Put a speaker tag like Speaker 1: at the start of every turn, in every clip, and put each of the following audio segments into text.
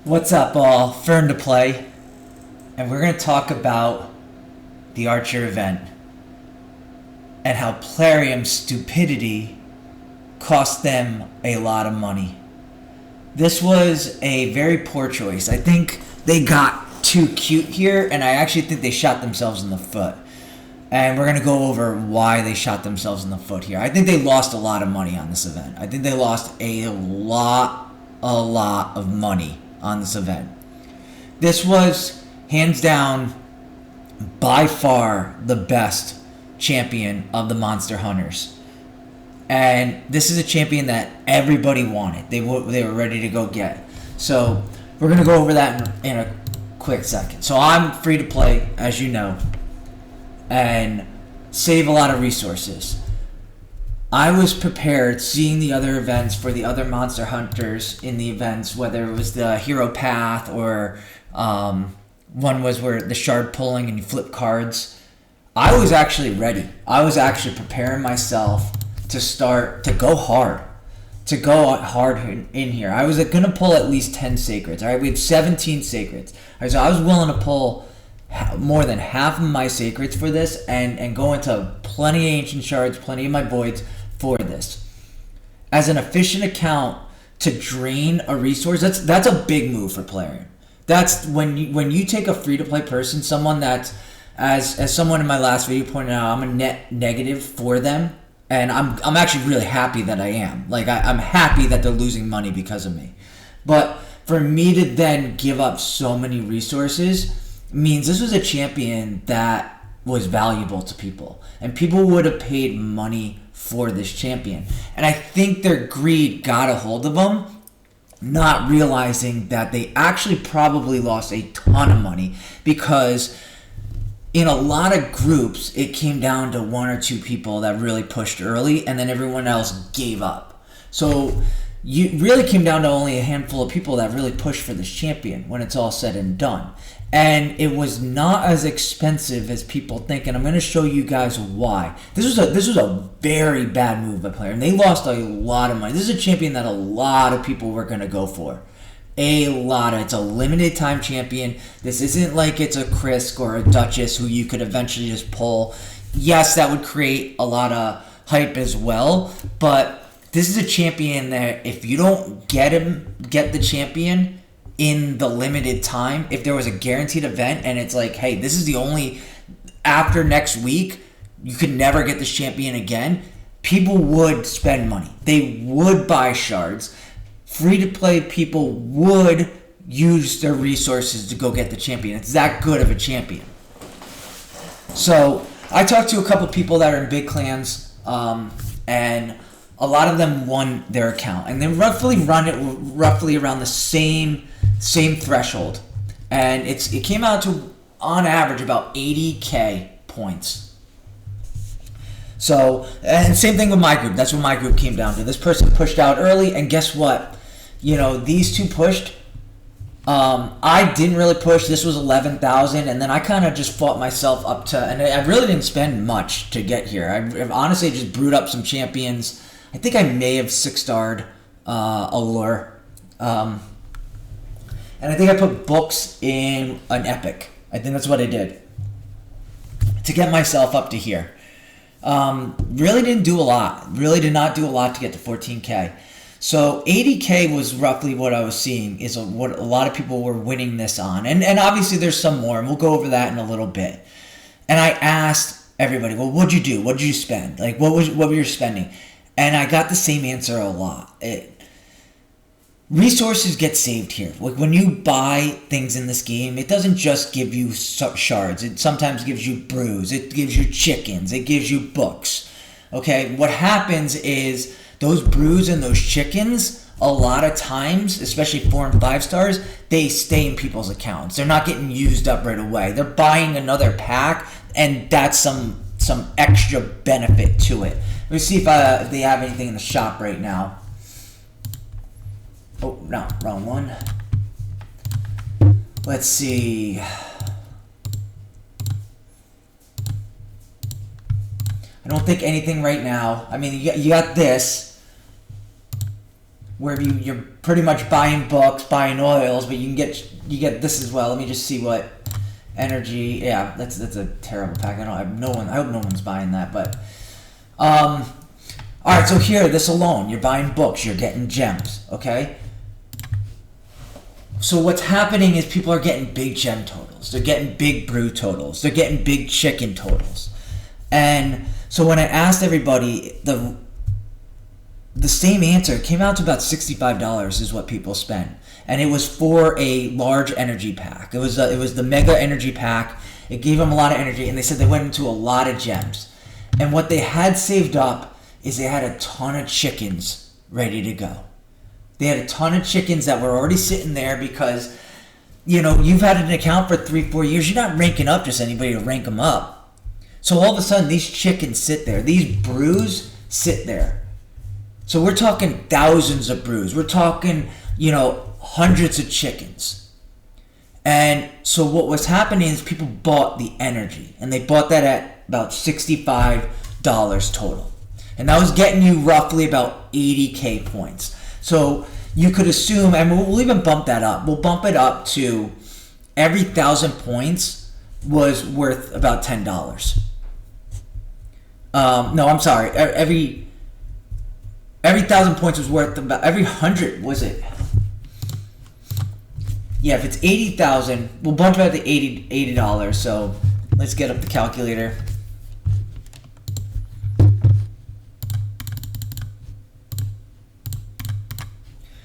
Speaker 1: What's up, all? Fern2Play, and we're going to talk about the Archer event and how Plarium's stupidity cost them a lot of money. This was a very poor choice. I think they got too cute here, and I actually think they shot themselves in the foot. And we're going to go over why they shot themselves in the foot here. I think they lost a lot of money on this event. I think they lost a lot of money on this event. This was hands down by far the best champion of the Monster Hunters, and this is a champion that everybody wanted. They were ready to go get. So we're gonna go over that in a quick second. So I'm free to play, as you know, and save a lot of resources. I was prepared seeing the other events for the other Monster Hunters in the events, whether it was the Hero Path or one was where the shard pulling and you flip cards. I was actually ready. I was actually preparing myself to go hard in here. I was going to pull at least 10 sacreds. All right, we have 17 sacreds. All right, so I was willing to pull more than half of my sacreds for this and go into plenty of ancient shards, plenty of my voids for this. As an efficient account to drain a resource, that's a big move for Plarium. That's when you take a free-to-play person, someone that's, as someone in my last video pointed out, I'm a net negative for them, and I'm actually really happy that I am. Like, I'm happy that they're losing money because of me. But for me to then give up so many resources means this was a champion that was valuable to people, and people would have paid money for this champion. And I think their greed got a hold of them, not realizing that they actually probably lost a ton of money, because in a lot of groups it came down to one or two people that really pushed early, and then everyone else gave up. So you really came down to only a handful of people that really pushed for this champion when it's all said and done. And it was not as expensive as people think, and I'm going to show you guys why. This was a very bad move by Plarium. They lost a lot of money. This is a champion that a lot of people were going to go for. It's a limited time champion. This isn't like it's a Krisk or a Duchess who you could eventually just pull. Yes, that would create a lot of hype as well, but this is a champion that if you don't get the champion in the limited time, if there was a guaranteed event and it's like, hey, this is the only, after next week you could never get this champion again, people would spend money. They would buy shards. Free to play people would use their resources to go get the champion. It's that good of a champion. So I talked to a couple people that are in big clans, and a lot of them won their account, and they roughly run it around the same threshold, and it came out to on average about 80k points. So, and same thing with my group. That's what my group came down to. This person pushed out early, and guess what? These two pushed. I didn't really push. This was 11,000, and then I kind of just fought myself up to, and I really didn't spend much to get here. I honestly just brewed up some champions. I think I may have 6-starred Allure. And I think I put books in an epic. I think that's what I did to get myself up to here. Really didn't do a lot. Really did not do a lot to get to 14k. So 80k was roughly what I was seeing is what a lot of people were winning this on. And obviously there's some more, and we'll go over that in a little bit. And I asked everybody, well, what'd you do? What did you spend? Like, what were you spending? And I got the same answer a lot. Resources get saved here. Like, when you buy things in this game, it doesn't just give you shards. It sometimes gives you brews. It gives you chickens. It gives you books. Okay, what happens is those brews and those chickens, a lot of times, especially 4 and 5 stars, they stay in people's accounts. They're not getting used up right away. They're buying another pack, and that's some extra benefit to it. Let me see if they have anything in the shop right now. Oh, no, wrong one. Let's see. I don't think anything right now. I mean, you got this. where you're pretty much buying books, buying oils, but you get this as well. Let me just see what energy. Yeah, that's a terrible pack. I hope no one's buying that, but all right. So here, this alone, you're buying books, you're getting gems. Okay. So what's happening is people are getting big gem totals. They're getting big brew totals. They're getting big chicken totals. And so when I asked everybody, the same answer came out to about $65 is what people spent. And it was for a large energy pack. It was the mega energy pack. It gave them a lot of energy, and they said they went into a lot of gems. And what they had saved up is they had a ton of chickens ready to go. They had a ton of chickens that were already sitting there because, you've had an account for 3-4 years. You're not ranking up just anybody to rank them up. So all of a sudden, these chickens sit there. These brews sit there. So we're talking thousands of brews. We're talking, hundreds of chickens. And so what was happening is people bought the energy. And they bought that at about $65 total. And that was getting you roughly about 80K points. So you could assume, and we'll even bump that up. We'll bump it up to every 1,000 points was worth about $10. No, I'm sorry. Every 1,000 points was worth about, every 100 was it? Yeah, if it's 80,000, we'll bump it up to $80. So let's get up the calculator.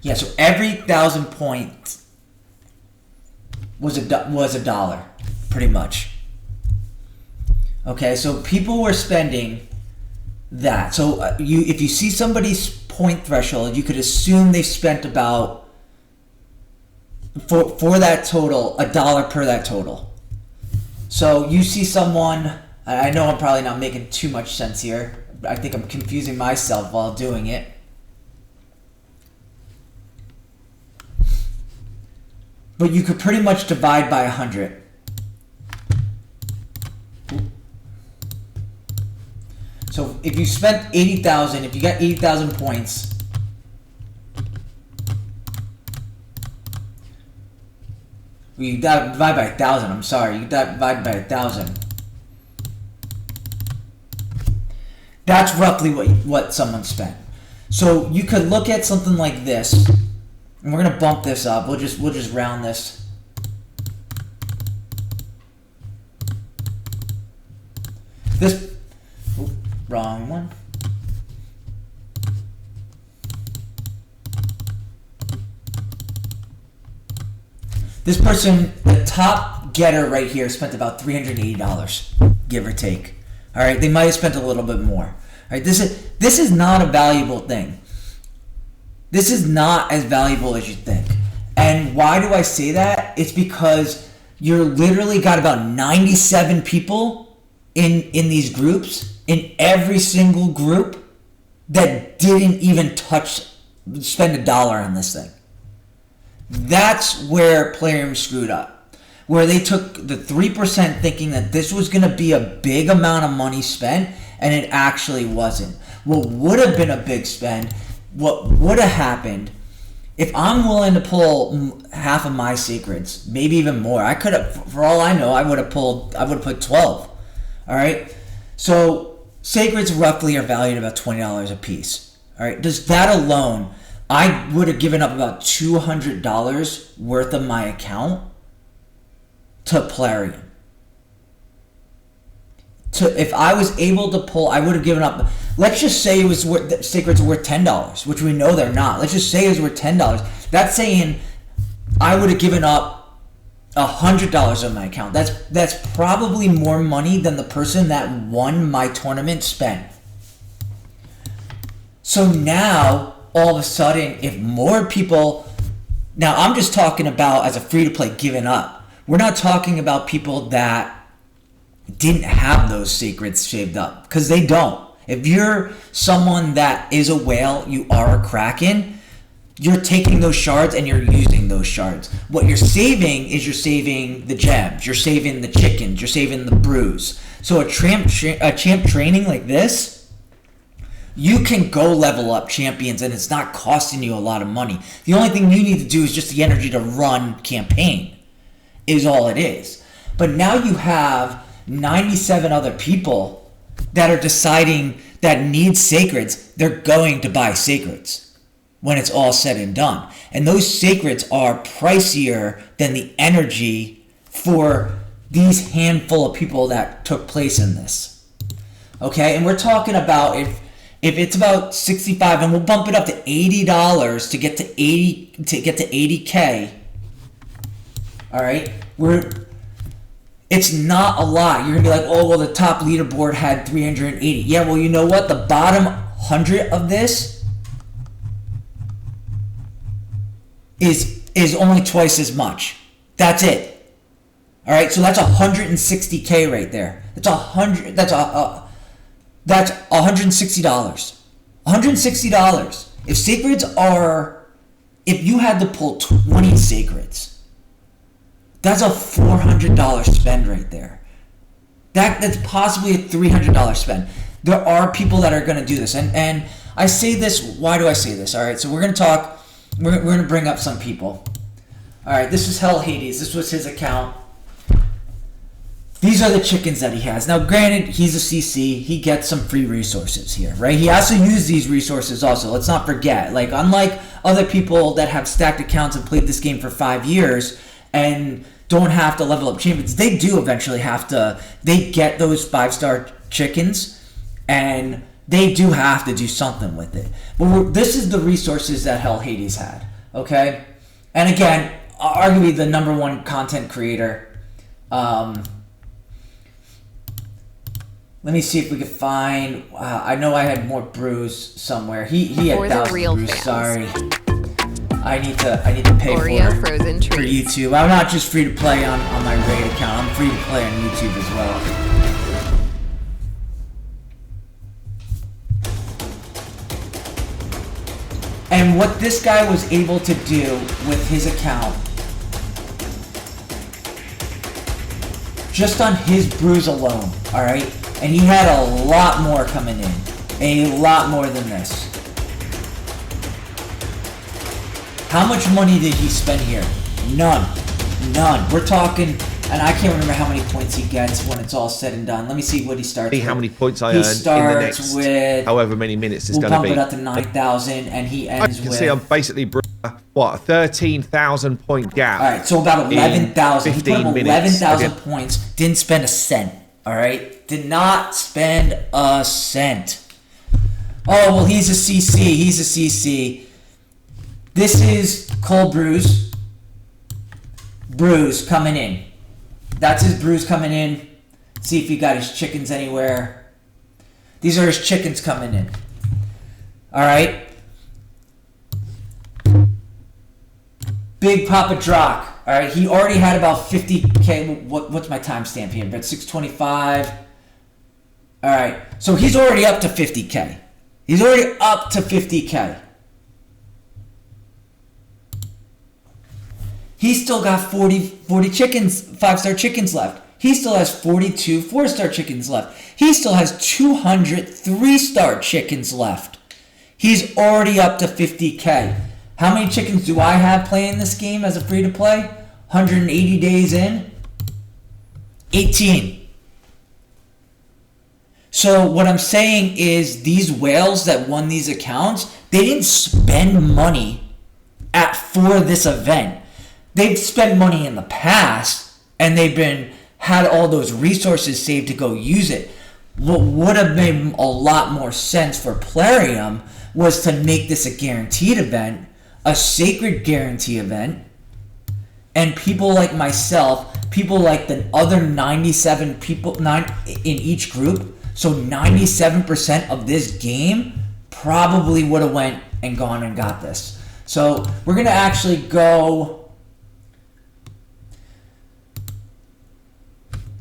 Speaker 1: Yeah, so every 1,000 points was a dollar, pretty much. Okay, so people were spending that. So if you see somebody's point threshold, you could assume they spent about for that total $1 per that total. So you see someone. I know I'm probably not making too much sense here. I think I'm confusing myself while doing it. But you could pretty much divide by 100. So if you spent 80,000, if you got 80,000 points, you divide by 1,000. I'm sorry, you divide by 1,000. That's roughly what someone spent. So you could look at something like this. And we're gonna bump this up. We'll just round this. Wrong one. This person, the top getter right here, spent about $380, give or take. All right, they might have spent a little bit more. All right, this is not a valuable thing. This is not as valuable as you think. And why do I say that? It's because you're literally got about 97 people in these groups, in every single group, that didn't even spend $1 on this thing. That's where Plarium screwed up. Where they took the 3% thinking that this was going to be a big amount of money spent, and it actually wasn't. What would have been a big spend, what would have happened, if I'm willing to pull half of my secrets, maybe even more, I could have, for all I know, I would have put 12. All right? So secrets roughly are valued about $20 a piece. All right? Just that alone, I would have given up about $200 worth of my account to Plarium. If I was able to pull, I would have given up. Let's just say it was secrets were worth $10, which we know they're not. Let's just say it was worth $10. That's saying I would have given up $100 of my account. That's probably more money than the person that won my tournament spent. So now, all of a sudden, if more people... Now, I'm just talking about as a free-to-play giving up. We're not talking about people that didn't have those secrets saved up, because they don't. If you're someone that is a whale, you are a kraken, you're taking those shards and you're using those shards. What you're saving is you're saving the gems, you're saving the chickens, you're saving the brews. So a champ training like this, You can go level up champions and it's not costing you a lot of money. The only thing you need to do is just the energy to run campaign is all it is. But now you have 97 other people that are deciding that need sacreds. They're going to buy sacreds when it's all said and done. And those sacreds are pricier than the energy for these handful of people that took place in this. Okay, and we're talking about if it's about 65, and we'll bump it up to $80 to get to 80K. All right, it's not a lot. You're gonna be like, oh well, the top leaderboard had 380. Yeah, well, you know what? The bottom 100 of this is only twice as much. That's it. All right, so that's 160K right there. That's $160. $160. If you had to pull 20 sacreds, that's a $400 spend right there. That's possibly a $300 spend. There are people that are going to do this, and I say this. Why do I say this? All right, so we're going to talk. We're going to bring up some people. All right, this is Hell Hades. This was his account. These are the chickens that he has. Now, granted, he's a CC. He gets some free resources here, right? He has to use these resources also. Let's not forget. Like, unlike other people that have stacked accounts and played this game for 5 years and don't have to level up champions, they do eventually have to. They get those 5-star chickens, and they do have to do something with it. But this is the resources that Hell Hades had, okay? And again, arguably the number one content creator. Let me see if we can find. I know I had more brews somewhere. He had 1,000 brews. Sorry, I need to pay
Speaker 2: Oreo frozen
Speaker 1: for YouTube. I'm not just free to play on my Raid account. I'm free to play on YouTube as well. And what this guy was able to do with his account, just on his brews alone, all right. And he had a lot more coming in. A lot more than this. How much money did he spend here? None. We're talking, and I can't remember how many points he gets when it's all said and done. Let me see what he starts with.
Speaker 3: How many points I earn in the next however many minutes it's going to be.
Speaker 1: We'll bump it up to 9,000, and he ends with...
Speaker 3: You can see I'm basically, a 13,000 point gap.
Speaker 1: All right, so about 11,000. He put up 11,000 points, didn't spend a cent. All right? Did not spend a cent. Oh, well, he's a CC. This is Cole Brews coming in. That's his brews coming in. See if he got his chickens anywhere. These are his chickens coming in. All right? Big Papa Drock. All right, he already had about 50K. What's my timestamp here? About 625. All right, so he's already up to 50K. He's already up to 50K. He's still got 40 chickens, 5-star chickens left. He still has 42 4-star chickens left. He still has 200 3-star chickens left. He's already up to 50K. How many chickens do I have playing this game as a free-to-play? 180 days in? 18. So what I'm saying is these whales that won these accounts, they didn't spend money for this event. They've spent money in the past, and they've had all those resources saved to go use it. What would have made a lot more sense for Plarium was to make this a guaranteed event, a sacred guarantee event, and people like myself, people like the other 97 people in each group, so 97% of this game probably would have went and gone and got this. So we're going to actually go...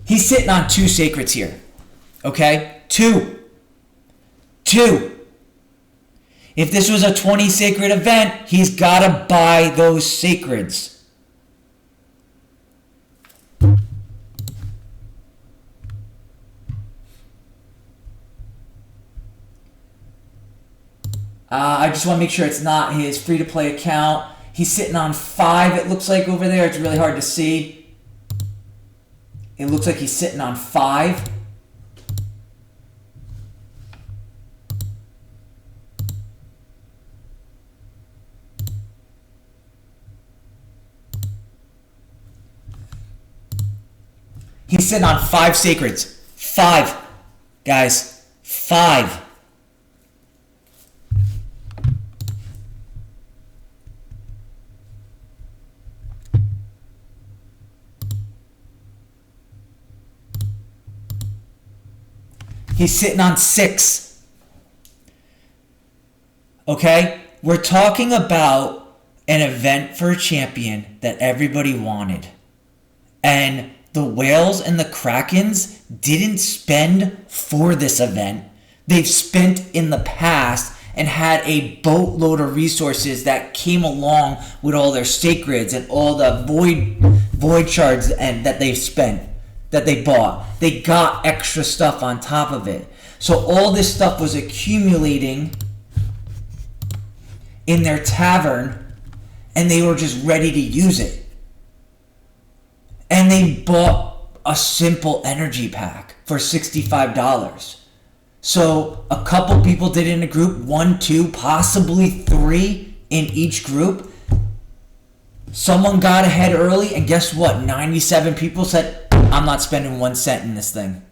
Speaker 1: He's sitting on 2 sacreds here. Okay? 2. If this was a 20 sacred event, he's got to buy those sacreds. I just want to make sure it's not his free-to-play account. He's sitting on 5, it looks like, over there. It's really hard to see. It looks like he's sitting on 5. He's sitting on 5 sacreds. 5. Guys. 5. He's sitting on 6. Okay? We're talking about an event for a champion that everybody wanted. And the Whales and the Krakens didn't spend for this event. They've spent in the past and had a boatload of resources that came along with all their sacreds and all the void shards and that they've spent, that they bought. They got extra stuff on top of it. So all this stuff was accumulating in their tavern, and they were just ready to use it. And they bought a simple energy pack for $65. So a couple people did it in a group, 1, 2, possibly 3 in each group. Someone got ahead early, and guess what? 97 people said, I'm not spending 1 cent in this thing.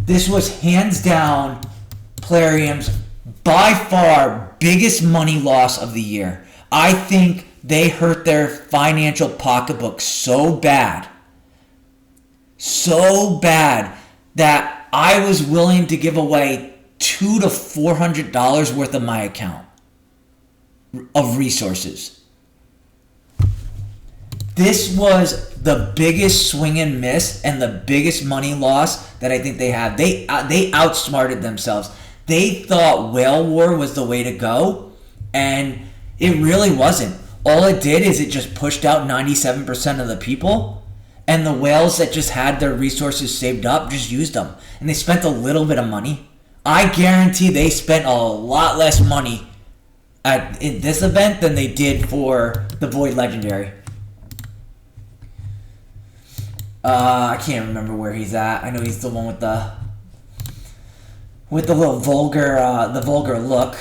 Speaker 1: This was hands down Plarium's by far biggest money loss of the year. I think they hurt their financial pocketbook so bad that I was willing to give away $200 to $400 worth of my account of resources. This was the biggest swing and miss and the biggest money loss that I think they had. They outsmarted themselves. They thought Whale War was the way to go, and it really wasn't. All it did is it just pushed out 97% of the people, and the whales that just had their resources saved up just used them. And they spent a little bit of money. I guarantee they spent a lot less money in this event than they did for the Void Legendary. I can't remember where he's at. I know he's the one with the little vulgar look.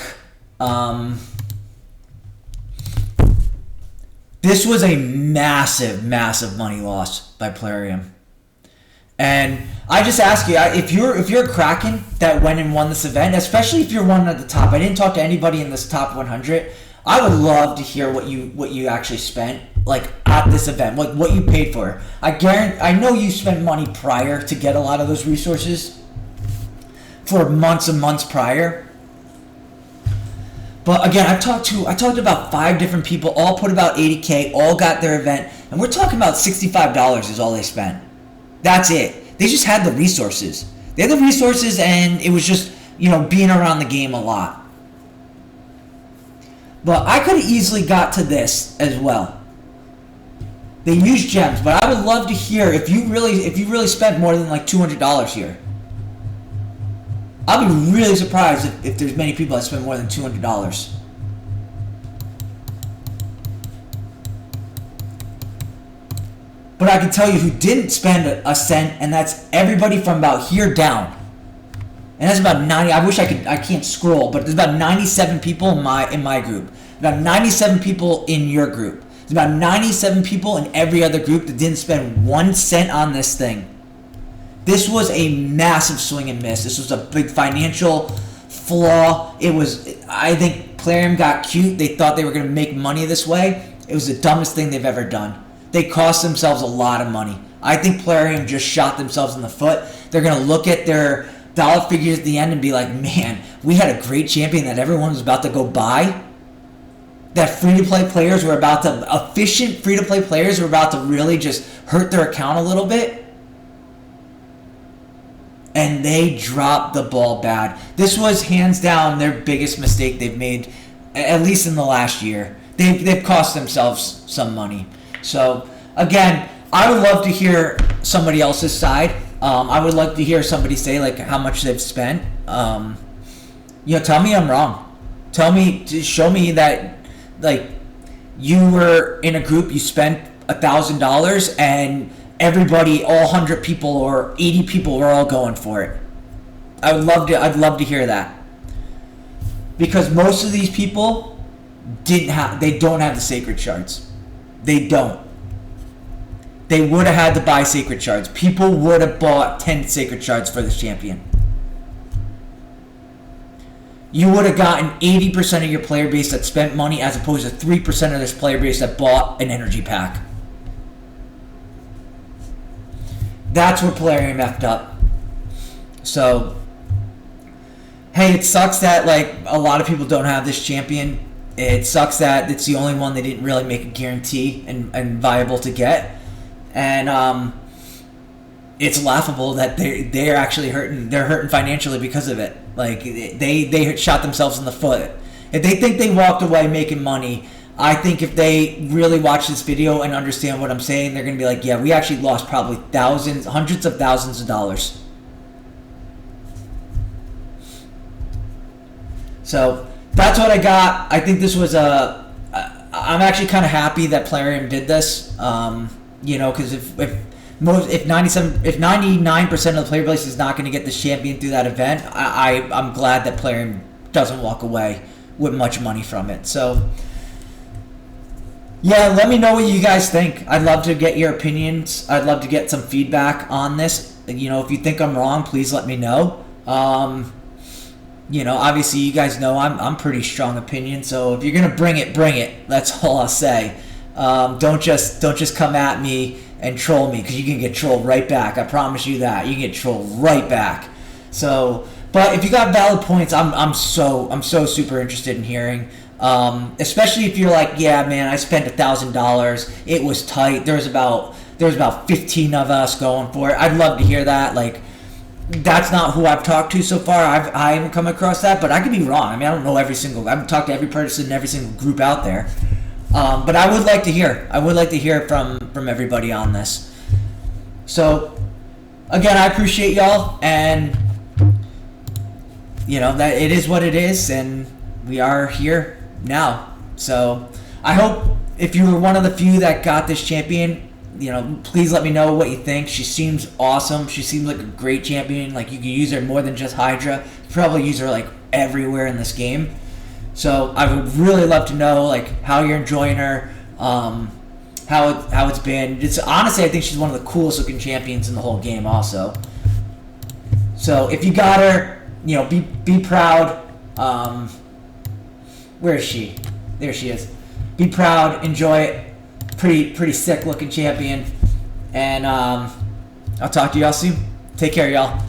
Speaker 1: This was a massive money loss by Plarium. And I just ask you, if you're a Kraken that went and won this event, especially if you're one at the top. I didn't talk to anybody in this top 100. I would love to hear what you actually spent, like, at this event, what you paid for. I know you spent money prior to get a lot of those resources for months and months prior. But again, I talked to about 5 different people, all put about $80K, all got their event, and we're talking about $65 is all they spent. That's it. They just had the resources. They had the resources, and it was just, being around the game a lot. But I could have easily got to this as well. They used gems, but I would love to hear if you really spent more than like $200 here. I'll be really surprised if there's many people that spend more than $200. But I can tell you who didn't spend a cent, and that's everybody from about here down. And that's about 90. I can't scroll, but there's about 97 people in my group. About 97 people in your group. There's about 97 people in every other group that didn't spend 1 cent on this thing. This was a massive swing and miss. This was a big financial flaw. I think Plarium got cute. They thought they were going to make money this way. It was the dumbest thing they've ever done. They cost themselves a lot of money. I think Plarium just shot themselves in the foot. They're going to look at their dollar figures at the end and be like, man, we had a great champion that everyone was about to go buy. That free-to-play players were about to, efficient free-to-play players were about to really just hurt their account a little bit. And they dropped the ball bad. This was hands down their biggest mistake they've made, at least in the last year. They've cost themselves some money. So, again, I would love to hear somebody else's side. I would like to hear somebody say, like, how much they've spent. Tell me I'm wrong. Show me that, like, you were in a group, you spent $1,000, and everybody, all 100 people or 80 people were all going for it. I'd love to hear that. Because most of these people don't have the sacred shards. They don't. They would have had to buy sacred shards. People would have bought 10 sacred shards for this champion. You would have gotten 80% of your player base that spent money as opposed to 3% of this player base that bought an energy pack. That's where Plarium effed up. So, hey, it sucks that, like, a lot of people don't have this champion. It sucks that it's the only one they didn't really make a guarantee and viable to get. And it's laughable that they're actually hurting. They're hurting financially because of it. Like, they shot themselves in the foot. If they think they walked away making money, I think if they really watch this video and understand what I'm saying, they're going to be like, yeah, we actually lost probably hundreds of thousands of dollars. So that's what I got. I think this was I'm actually kind of happy that Plarium did this. Because if 99% of the player base is not going to get this champion through that event, I'm glad that Plarium doesn't walk away with much money from it. So, yeah, let me know what you guys think. I'd love to get your opinions. I'd love to get some feedback on this. If you think I'm wrong, please let me know. Obviously you guys know I'm pretty strong opinion. So if you're gonna bring it, bring it. That's all I'll say. Don't just come at me and troll me, because you can get trolled right back. I promise you that. You can get trolled right back. So, but if you got valid points, I'm so super interested in hearing. Especially if you're like, yeah, man, I spent $1,000. It was tight. There was about 15 of us going for it. I'd love to hear that. Like, that's not who I've talked to so far. I haven't come across that, but I could be wrong. I mean, I don't know I haven't talked to every person in every single group out there. But I would like to hear. I would like to hear from everybody on this. So, again, I appreciate y'all, and that it is what it is, and we are here now. So, I hope if you were one of the few that got this champion, please let me know what you think. She seems awesome. She seems like a great champion. Like, you can use her more than just Hydra. You can probably use her like everywhere in this game. So I would really love to know, like, how you're enjoying her, how it's been. Honestly, I think she's one of the coolest looking champions in the whole game also. So if you got her, be proud. Where is she? There she is. Be proud, enjoy it. Pretty sick looking champion. And I'll talk to y'all soon. Take care, y'all.